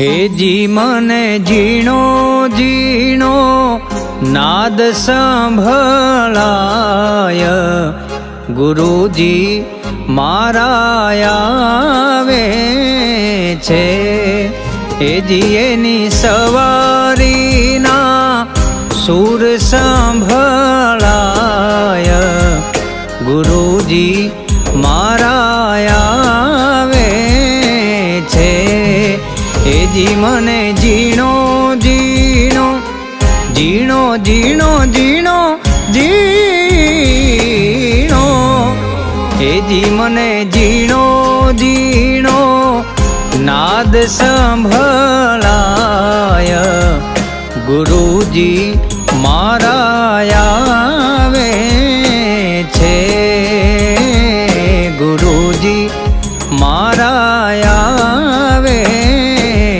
જી મને ઝીણો ઝીણો નાદ સંભળાય, ગુરુજી મારા આવે છે. જી એની સવારીના સુર સંભળાય, ગુરુજી મારા આવે છે. જી મને ઝીણો ઝીણો ઝીણો ઝીણો ઝીણો ઝીણો, જી મને ઝીણો ઝીણો નાદ સંભળાય, ગુરુજી મારા